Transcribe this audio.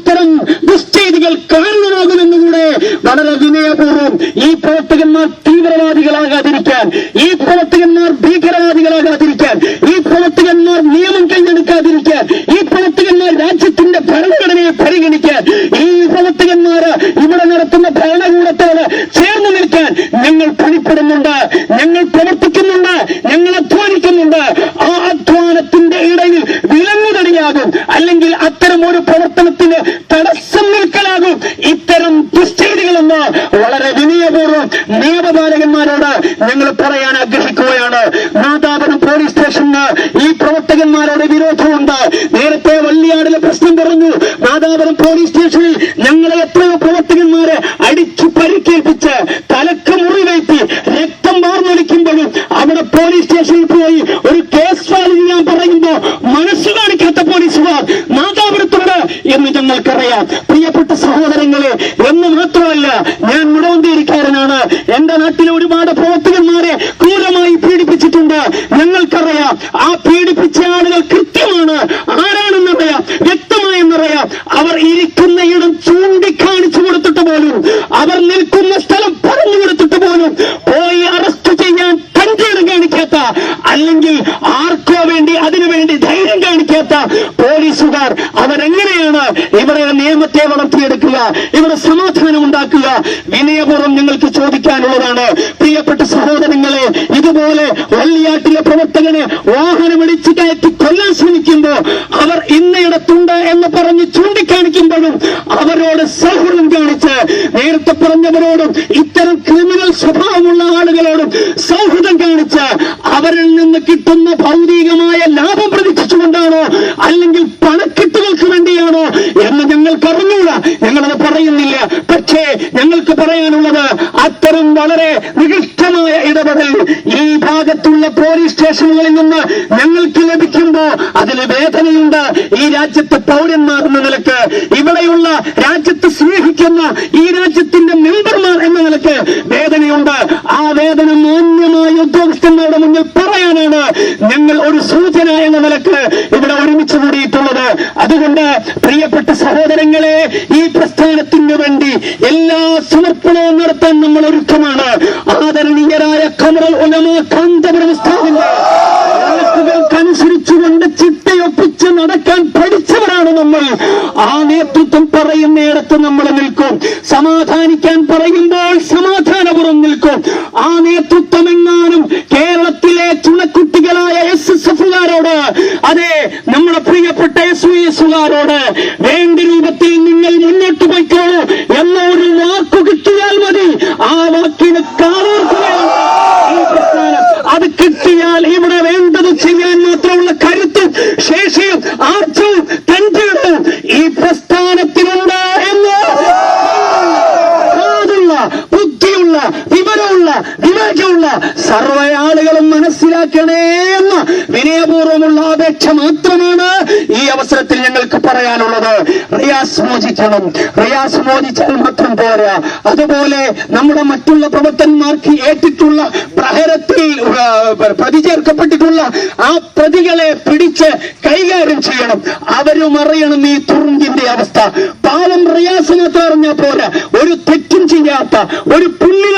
ഇത്തരം ദുശ്ചെയ്തികൾ കാരണമാകുമെന്നുകൂടെ വളരെ വിനയപൂർവ്വം ഈ പ്രവർത്തകന്മാർ തീവ്രവാദികളാകാതിരിക്കാൻ, ഈ പ്രവർത്തകന്മാർ ഭീകരവാദികളാകാതിരിക്കാൻ, ഈ പ്രവർത്തകന്മാർ നിയമം കൈയ്യെടുക്കാതിരിക്കാൻ, ഈ പ്രവർത്തകന്മാർ രാജ്യത്തിന്റെ ഭരണഘടനയെ പരിഗണിക്കാൻ, ഈ പ്രവർത്തകന്മാര് ഇവിടെ നടത്തുന്ന ഭരണകൂടത്തോട് ചേർന്ന് നിൽക്കാൻ ഞങ്ങൾ പണിപ്പെടുന്നുണ്ട്, ഞങ്ങൾ പ്രവർത്തിക്കുന്നുണ്ട്, ഞങ്ങൾ അധ്വാനിക്കുന്നുണ്ട്. ആ അധ്വാനത്തിന്റെ ഇടയിൽ വിലങ്ങുതടിയാകും, അല്ലെങ്കിൽ അത്തരം ഒരു പ്രവർത്തനത്തിന് തടസ്സം നിൽക്കലാകും ഇത്തരം ദുശ്ചെയ്തികളെന്ന് വളരെ വിനയപൂർവ്വം നിയമപാലകന്മാരോട് ഞങ്ങൾ പറയാൻ ആഗ്രഹിക്കുകയാണ്. നാദാപുരം പോലീസ് സ്റ്റേഷന് ഈ പ്രവർത്തകന്മാരോട് വിരോധമുണ്ട്. നേരത്തെ വള്ളിയാടിലെ പ്രശ്നം പറഞ്ഞു. നാദാപുരം പോലീസ് സ്റ്റേഷനിൽ ഞങ്ങളെ എത്രയോ പ്രവർത്തകന്മാരെ അടിച്ചു പരിക്കേൽപ്പിച്ച് തലക്ക് മുറിവേറ്റി രക്തം വാർന്നൊലിക്കുമ്പോഴും അവിടെ പോലീസ് സ്റ്റേഷനിൽ പോയി ഒരു കേസ് ഫയൽ ചെയ്യാൻ പറയുമ്പോ മനസ്സ് കാണിക്കാത്ത പോലീസുകാർ നാദാപുരത്തുണ്ട് എന്ന് ഞങ്ങൾക്കറിയാം. പ്രിയപ്പെട്ട സഹോദരങ്ങളെ, എന്ന് മാത്രമല്ല, ഞാൻ മുടവന്തേരിക്കാരനാണ്. എന്റെ നാട്ടിലെ ഒരുപാട് പ്രവർത്തകന്മാരെ ക്രൂരമായി പീഡിപ്പിച്ചിട്ടുണ്ട്. ഞങ്ങൾക്കറിയാം ആ പീഡിപ്പിച്ച ആളുകൾ കൃത്യമാണ്, ആരാണെന്നറിയാം, വ്യക്തമായെന്നറിയാം. അവർ ഇരിക്കുന്ന ഇടം ചൂണ്ടിക്കാണിച്ചു കൊടുത്തിട്ട് പോലും, അവർ നിൽക്കുന്ന സ്ഥലം പറഞ്ഞു കൊടുത്തിട്ട് പോലും പോയി അറസ്റ്റ് ചെയ്യാൻ കഞ്ചേടും കാണിക്കാത്ത, അല്ലെങ്കിൽ ആർക്കോ വേണ്ടി അതിനുവേണ്ടി ധൈര്യം കാണിക്കാത്ത പോലീസുകാർ അവരെങ്ങനെയാണ് ഇവിടെ നിയമത്തെ വളർത്തിയെടുക്കുക, ഇവിടെ സമാധാനം ഉണ്ടാക്കുക? വിനയപൂർവ്വം ഞങ്ങൾക്ക് ചോദിക്കാനുള്ളതാണ്. പ്രിയപ്പെട്ട സഹോദരങ്ങളെ, ഇതുപോലെ വള്ളിയാട്ടിലെ പ്രവർത്തകനെ വാഹനമിടിച്ച് കയറ്റി കൊല്ലാൻ ശ്രമിക്കുമ്പോ അവർ ഇന്നയിടത്തുണ്ട് എന്ന് പറഞ്ഞ് ചൂണ്ടിക്കാണിക്കുമ്പോഴും അവരോട് സൗഹൃദം കാണിച്ച്, നേരത്തെ പറഞ്ഞവരോടും ഇത്തരം ക്രിമിനൽ സ്വഭാവമുള്ള ആളുകളോടും സൗഹൃദം കാണിച്ച് അവരിൽ നിന്ന് കിട്ടുന്ന ഭൗതികമായ ലാഭം പ്രതീക്ഷിച്ചുകൊണ്ടാണോ, അല്ലെങ്കിൽ പണക്കെട്ടുകൾക്ക് വേണ്ടിയാണോ എന്ന് ഞങ്ങൾക്ക് അറിഞ്ഞൂടാ. ഞങ്ങളത് പറയുന്നില്ല. പക്ഷേ ഞങ്ങൾക്ക് പറയാനുള്ളത്, അത്തരം വളരെ നികൃഷ്ടമായ ഇടപെടൽ ഈ ഭാഗത്തുള്ള പോലീസ് സ്റ്റേഷനുകളിൽ നിന്ന് ഞങ്ങൾക്ക് ലഭിക്കുമ്പോ അതിന് വേദനയുണ്ട്. ഈ രാജ്യത്തെ പൗരന്മാർ എന്ന നിലക്ക്, ഇവിടെയുള്ള രാജ്യത്തെ സ്നേഹിക്കുന്ന ഈ രാജ്യത്തിന്റെ മെമ്പർമാർ എന്ന നിലക്ക് വേദനയുണ്ട്. ആ വേദന മാന്യമായ ഉദ്യോഗസ്ഥന്മാരുടെ മുന്നിൽ പറയാനാണ് ഞങ്ങൾ ഒരു സൂചന എന്ന നിലക്ക് ഇവിടെ ഒരുമിച്ച് കൂടിയിട്ടുള്ളത്. അതുകൊണ്ട് പ്രിയപ്പെട്ട സഹോദരങ്ങളെ, ഈ പ്രസ്ഥാനത്തിന് വേണ്ടി എല്ലാ സമർപ്പണവും നടത്താൻ നമ്മൾ ഒരുക്കമാണ്. ആദരണീയരായ ഖമറുൽ ഉലമാ കാന്തപുരം ഉസ്താദിന്റെ വാക്കുകൾക്കനുസരിച്ചുകൊണ്ട് ചിട്ടയൊപ്പിച്ച് നടക്കാൻ പഠിച്ചവരാണ് നമ്മൾ. ആ നേതൃത്വം പറയുന്നിടത്ത് നമ്മൾ നിൽക്കും. സമാധാനിക്കാൻ പറയുമ്പോൾ സമാധാനപൂർവ്വം നിൽക്കും. ആ നേതൃത്വം എങ്ങാനും കേരളത്തിലെ ചുണക്കുട്ടികളായ SSF-കാരോട്, അതെ, നമ്മുടെ പ്രിയപ്പെട്ട SVS-കാരോട് വേണ്ട രൂപത്തിൽ നിങ്ങൾ മുന്നോട്ട് പോയിക്കോളൂ എന്ന ഒരു വാക്കു കിട്ടിയാൽ മതി. ആ വാക്കിന് കാലോർക്കുകയാണ് ഈ പ്രസ്ഥാനം. അത് കിട്ടിയാൽ ഇവിടെ വേണ്ടത് ചെയ്യാൻ മാത്രമുള്ള കരുത്തും ശേഷിയും ആർജവും തന്റെയും ഈ പ്രസ്ഥാനത്തിനുണ്ട് എന്ന് ബുദ്ധിയുള്ള, വിവരമുള്ള, വിവേകമുള്ള സർവ്വ ആളുകളും മനസ്സിലാക്കണേ എന്ന വിനയപൂർവ്വമുള്ള അപേക്ഷ മാത്രമാണ് ഈ അവസരത്തിൽ ഞങ്ങൾക്ക് പറയാനുള്ളത്. റിയാസ് മോചിക്കണം. റിയാസ് മോചിച്ചാൽ മാത്രം പോരാ. അതുപോലെ നമ്മുടെ മറ്റുള്ള പ്രവർത്തകന്മാർക്ക് ഏറ്റിട്ടുള്ള പ്രഹരത്തിൽ പ്രതി ചേർക്കപ്പെട്ടിട്ടുള്ള ആ പ്രതികളെ പിടിച്ച് കൈകാര്യം ചെയ്യണം. അവരും അറിയണം ഈ തുറുങ്കിന്റെ അവസ്ഥ. പാവം റിയാസ് മാത്രം അറിഞ്ഞാൽ പോരാ, ഒരു തെറ്റും ചെയ്യാത്ത, ഒരു പുണ്യ